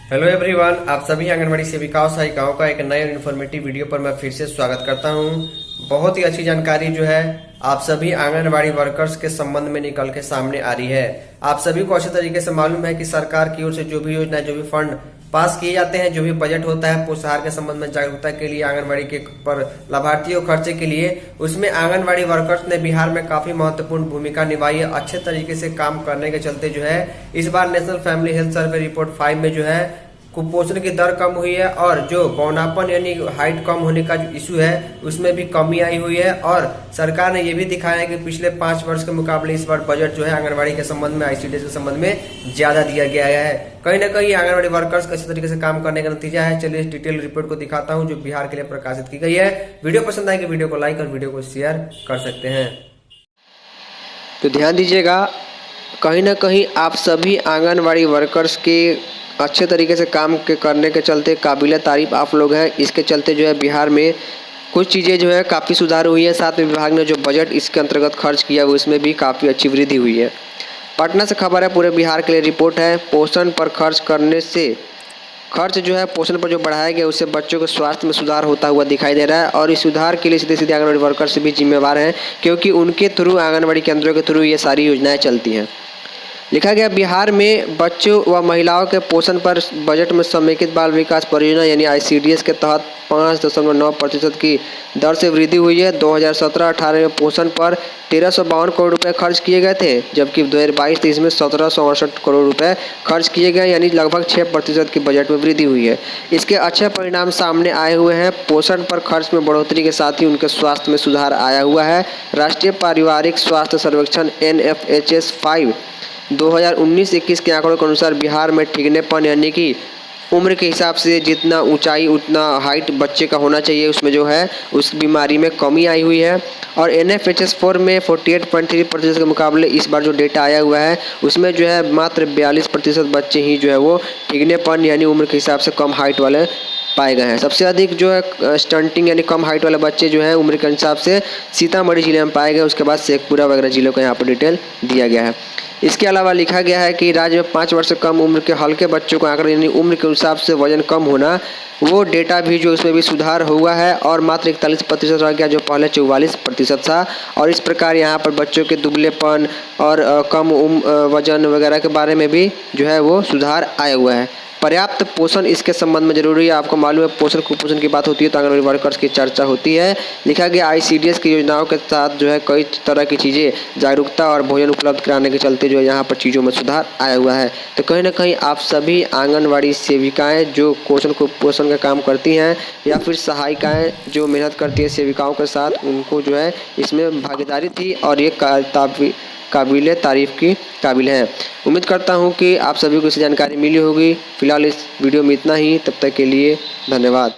Hello everyone, आप सभी आंगनबाड़ी सेविकाओं सहायिकाओं का एक नए इन्फॉर्मेटिव वीडियो पर मैं फिर से स्वागत करता हूं। बहुत ही अच्छी जानकारी जो है आप सभी आंगनबाड़ी वर्कर्स के संबंध में निकल के सामने आ रही है। आप सभी को अच्छे तरीके से मालूम है कि सरकार की ओर से जो भी योजना, जो भी फंड पास किए जाते हैं, जो भी बजट होता है पोषाहार के संबंध में जागरूकता के लिए, आंगनबाड़ी के पर लाभार्थियों खर्चे के लिए, उसमें आंगनबाड़ी वर्कर्स ने बिहार में काफी महत्वपूर्ण भूमिका निभाई है। अच्छे तरीके से काम करने के चलते जो है इस बार national family health survey report 5 में जो है कुपोषण की दर कम हुई है और जो बौनापन यानी हाइट कम होने का जो इशू है उसमें भी कमी आई हुई है। और सरकार ने यह भी दिखाया है कि पिछले 5 वर्ष के मुकाबले इस बार बजट जो है आंगनबाड़ी के संबंध में, आईसीडीएस के संबंध में ज्यादा दिया गया है। कहीं ना कहीं आंगनबाड़ी वर्कर्स अच्छे तरीके से काम करने का नतीजा है। चलिए इस डिटेल रिपोर्ट को दिखाता हूँ जो बिहार के लिए प्रकाशित की गई है। वीडियो पसंद आएगी वीडियो को लाइक और वीडियो को शेयर कर सकते हैं। तो ध्यान दीजिएगा, कहीं ना कहीं आप सभी आंगनबाड़ी वर्कर्स के अच्छे तरीके से काम करने के चलते काबिल तारीफ आप लोग हैं। इसके चलते जो है बिहार में कुछ चीज़ें जो है काफ़ी सुधार हुई है। साथ में विभाग ने जो बजट इसके अंतर्गत खर्च किया उसमें भी काफ़ी अच्छी वृद्धि हुई है। पटना से खबर है, पूरे बिहार के लिए रिपोर्ट है। पोषण पर खर्च करने से खर्च जो है पोषण पर जो बढ़ाया गया उससे बच्चों के स्वास्थ्य में सुधार होता हुआ दिखाई दे रहा है। और इस सुधार के लिए सीधे सीधे आंगनबाड़ी वर्कर्स भी जिम्मेवार हैं, क्योंकि उनके थ्रू, आंगनबाड़ी केंद्रों के थ्रू ये सारी योजनाएं चलती हैं। लिखा गया, बिहार में बच्चों व महिलाओं के पोषण पर बजट में समेकित बाल विकास परियोजना यानी आईसीडीएस के तहत 5.9% की दर से वृद्धि हुई है। 2017-18 में पोषण पर 1352 करोड़ रुपए खर्च किए गए थे, जबकि 2022-23 में 1768 करोड़ रुपए खर्च किए गए, यानी लगभग 6% की बजट में वृद्धि हुई है। इसके अच्छे परिणाम सामने आए हुए हैं। पोषण पर खर्च में बढ़ोतरी के साथ ही उनके स्वास्थ्य में सुधार आया हुआ है। राष्ट्रीय पारिवारिक स्वास्थ्य सर्वेक्षण NFHS 5 2019-21 के आंकड़ों के अनुसार बिहार में ठिगनेपन यानी कि उम्र के हिसाब से जितना ऊंचाई उतना हाइट बच्चे का होना चाहिए, उसमें जो है उस बीमारी में कमी आई हुई है। और NFHS 4 में 48.3% के मुकाबले इस बार जो डेटा आया हुआ है उसमें जो है मात्र 42% बच्चे ही जो है वो ठिगनेपन यानी उम्र के हिसाब से कम हाइट वाले पाए गए हैं। सबसे अधिक जो है स्टंटिंग यानी कम हाइट वाले बच्चे जो हैं उम्र के हिसाब से सीतामढ़ी जिले में पाए गए। उसके बाद शेखपुरा वगैरह जिलों का यहाँ पर डिटेल दिया गया है। इसके अलावा लिखा गया है कि राज्य में 5 वर्ष से कम उम्र के हल्के बच्चों को आंकड़े यानी उम्र के हिसाब से वजन कम होना, वो डेटा भी जो इसमें भी सुधार हुआ है और मात्र 41% रह गया जो पहले 44% था। और इस प्रकार यहाँ पर बच्चों के दुबलेपन और कम वजन वगैरह के बारे में भी जो है वो सुधार आया हुआ है। पर्याप्त पोषण इसके संबंध में जरूरी है। आपको मालूम है पोषण कुपोषण की बात होती है तो आंगनबाड़ी वर्कर्स की चर्चा होती है। लिखा गया, आईसीडीएस की योजनाओं के साथ जो है कई तरह की चीज़ें, जागरूकता और भोजन उपलब्ध कराने के चलते जो है यहाँ पर चीज़ों में सुधार आया हुआ है। तो कहीं ना कहीं आप सभी आंगनबाड़ी सेविकाएँ जो पोषण कुपोषण का काम करती हैं या फिर सहायिकाएँ जो मेहनत करती हैं सेविकाओं के साथ, उनको जो है इसमें भागीदारी थी और ये काबिल तारीफ की काबिल है। उम्मीद करता हूँ कि आप सभी को इससे जानकारी मिली होगी। फिलहाल इस वीडियो में इतना ही, तब तक के लिए धन्यवाद।